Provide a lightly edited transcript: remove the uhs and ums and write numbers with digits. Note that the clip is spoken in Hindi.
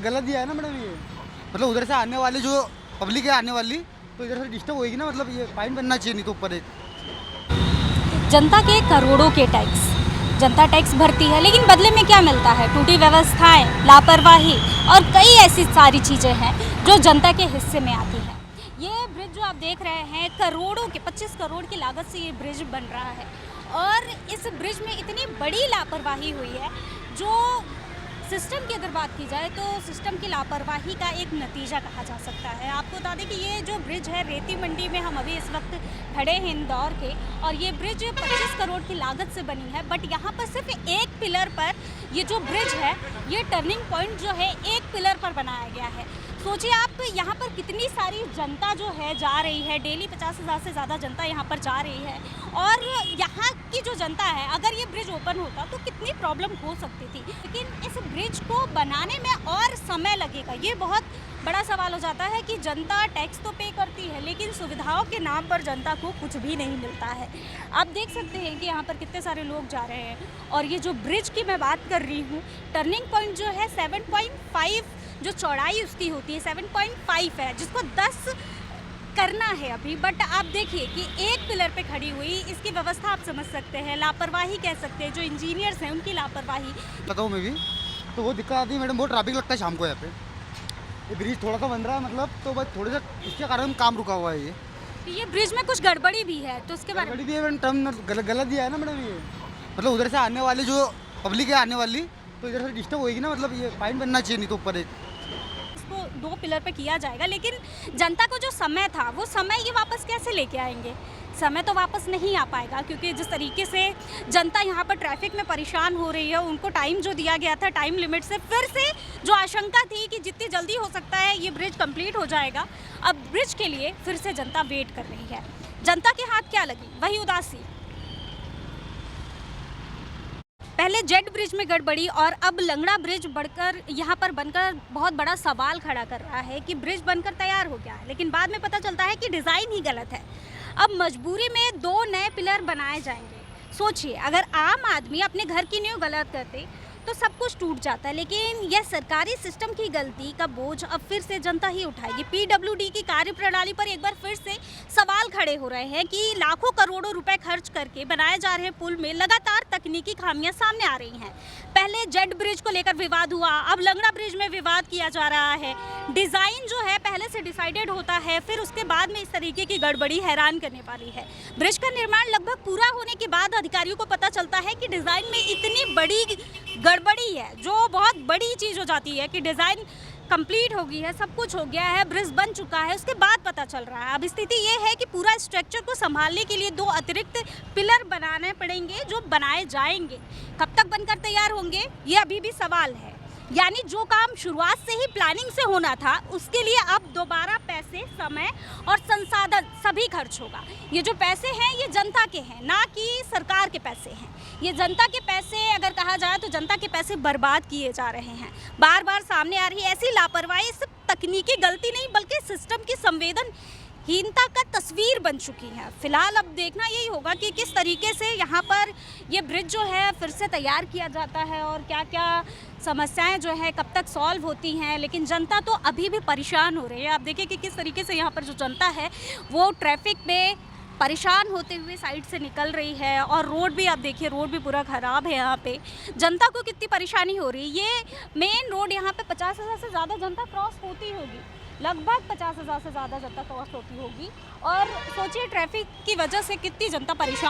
गलत दिया है ना मैडम ये। मतलब उधर से आने वाली जो पब्लिक है आने वाली, तो इधर से डिस्टर्ब होएगी ना। मतलब ये फाइन बनना चाहिए, नहीं तो ऊपर एक जनता के करोड़ों के टैक्स, जनता टैक्स भरती है, लेकिन बदले में क्या मिलता है? टूटी व्यवस्थाएं, लापरवाही और कई ऐसी सारी चीज़ें हैं जो जनता के हिस्से में आती हैं। ये ब्रिज जो आप देख रहे हैं, करोड़ों के 25 करोड़ की लागत से ये ब्रिज बन रहा है और इस ब्रिज में इतनी बड़ी लापरवाही हुई है जो सिस्टम की अगर बात की जाए तो सिस्टम की लापरवाही का एक नतीजा कहा जा सकता है। आपको बता दें कि ये जो ब्रिज है, रेती मंडी में हम अभी इस वक्त खड़े हैं इंदौर के, और ये ब्रिज 25 करोड़ की लागत से बनी है। बट यहाँ पर सिर्फ एक पिलर पर ये जो ब्रिज है, ये टर्निंग पॉइंट जो है एक पिलर पर बनाया गया है। सोचिए आप, यहाँ पर कितनी सारी जनता जो है जा रही है, डेली 50,000 से ज़्यादा जनता यहाँ पर जा रही है। और यहाँ की जो जनता है, अगर ये ब्रिज ओपन होता तो कितनी प्रॉब्लम हो सकती थी। लेकिन इस ब्रिज को बनाने में और समय लगेगा, ये बहुत बड़ा सवाल हो जाता है कि जनता टैक्स तो पे करती है, लेकिन सुविधाओं के नाम पर जनता को कुछ भी नहीं मिलता है। आप देख सकते हैं कि यहाँ पर कितने सारे लोग जा रहे हैं। और ये जो ब्रिज की मैं बात कर रही हूँ, टर्निंग पॉइंट जो है 7.5 जो चौड़ाई उसकी होती है 7.5 है, जिसको 10 करना है अभी। बट आप देखिए कि एक पिलर पे खड़ी हुई, इसकी व्यवस्था आप समझ सकते हैं, लापरवाही कह सकते हैं, जो इंजीनियर्स हैं उनकी लापरवाही। बताऊँ मैं भी, तो वो दिक्कत आती है मैडम। बहुत ट्रैफिक लगता है शाम को यहाँ पे। ये ब्रिज थोड़ा सा बन रहा है, मतलब तो बस थोड़े सा इसके कारण काम रुका हुआ है। ये ब्रिज में कुछ गड़बड़ी भी है, तो उसके बारे में गड़बड़ी भी है मैडम, टर्म गलत दिया है ना मैडम ये। मतलब उधर से आने वाली जो पब्लिक है आने वाली, तो इधर से डिस्टर्ब होएगी ना। मतलब ये फाइन बनना चाहिए, नहीं तो ऊपर एक इसको 2 पिलर पे किया जाएगा। लेकिन जनता को जो समय था, वो समय ये वापस कैसे लेके आएंगे? समय तो वापस नहीं आ पाएगा, क्योंकि जिस तरीके से जनता यहाँ पर ट्रैफिक में परेशान हो रही है, उनको टाइम जो दिया गया था, टाइम लिमिट से फिर से जो आशंका थी कि जितनी जल्दी हो सकता है ये ब्रिज कंप्लीट हो जाएगा, अब ब्रिज के लिए फिर से जनता वेट कर रही है। जनता के हाथ क्या लगी? वही उदासी। पहले जेट ब्रिज में गड़बड़ी और अब लंगड़ा ब्रिज बढ़कर यहाँ पर बनकर बहुत बड़ा सवाल खड़ा कर रहा है कि ब्रिज बनकर तैयार हो गया है, लेकिन बाद में पता चलता है कि डिज़ाइन ही गलत है। अब मजबूरी में 2 नए पिलर बनाए जाएंगे। सोचिए, अगर आम आदमी अपने घर की नींव गलत करते तो सब कुछ टूट जाता है, लेकिन यह सरकारी सिस्टम की गलती का बोझ अब फिर से जनता ही उठाएगी। पीडब्ल्यूडी की कार्यप्रणाली पर एक बार फिर से सवाल खड़े हो रहे हैं कि लाखों करोड़ों रुपए खर्च करके बनाए जा रहे पुल में लगातार तकनीकी खामियां सामने आ रही हैं। पहले जेट ब्रिज को लेकर विवाद हुआ, अब लंगड़ा ब्रिज में विवाद किया जा रहा है। डिज़ाइन जो है पहले से डिसाइडेड होता है, फिर उसके बाद में इस तरीके की गड़बड़ी हैरान करने वाली है। ब्रिज का निर्माण लगभग पूरा होने के बाद अधिकारियों को पता चलता है कि डिज़ाइन में इतनी बड़ी गड़बड़ी है, जो बहुत बड़ी चीज़ हो जाती है कि डिज़ाइन कंप्लीट हो गई है, सब कुछ हो गया है, ब्रिज बन चुका है, उसके बाद पता चल रहा है। अब स्थिति ये है कि पूरा स्ट्रक्चर को संभालने के लिए 2 अतिरिक्त पिलर बनाने पड़ेंगे, जो बनाए जाएंगे। कब तक बनकर तैयार होंगे, ये अभी भी सवाल है। यानी जो काम शुरुआत से ही प्लानिंग से होना था, उसके लिए अब दोबारा पैसे, समय और संसाधन सभी खर्च होगा। ये जो पैसे हैं ये जनता के हैं, ना कि सरकार के पैसे हैं। ये जनता के पैसे, अगर कहा जाए तो जनता के पैसे बर्बाद किए जा रहे हैं। बार बार सामने आ रही ऐसी लापरवाही सिर्फ तकनीकी गलती नहीं, बल्कि सिस्टम की संवेदनहीनता का तस्वीर बन चुकी है। फिलहाल अब देखना यही होगा कि किस तरीके से यहाँ पर ये ब्रिज जो है फिर से तैयार किया जाता है और क्या क्या समस्याएं जो है कब तक सॉल्व होती हैं। लेकिन जनता तो अभी भी परेशान हो रही है। आप देखिए कि किस तरीके से यहाँ पर जो जनता है वो ट्रैफिक में परेशान होते हुए साइड से निकल रही है। और रोड भी आप देखिए, रोड भी पूरा ख़राब है। यहाँ पे जनता को कितनी परेशानी हो रही है। ये मेन रोड यहाँ पे 50,000 से ज़्यादा जनता क्रॉस होती होगी, लगभग 50,000 से ज़्यादा जनता क्रॉस होती होगी। और सोचिए ट्रैफिक की वजह से कितनी जनता परेशान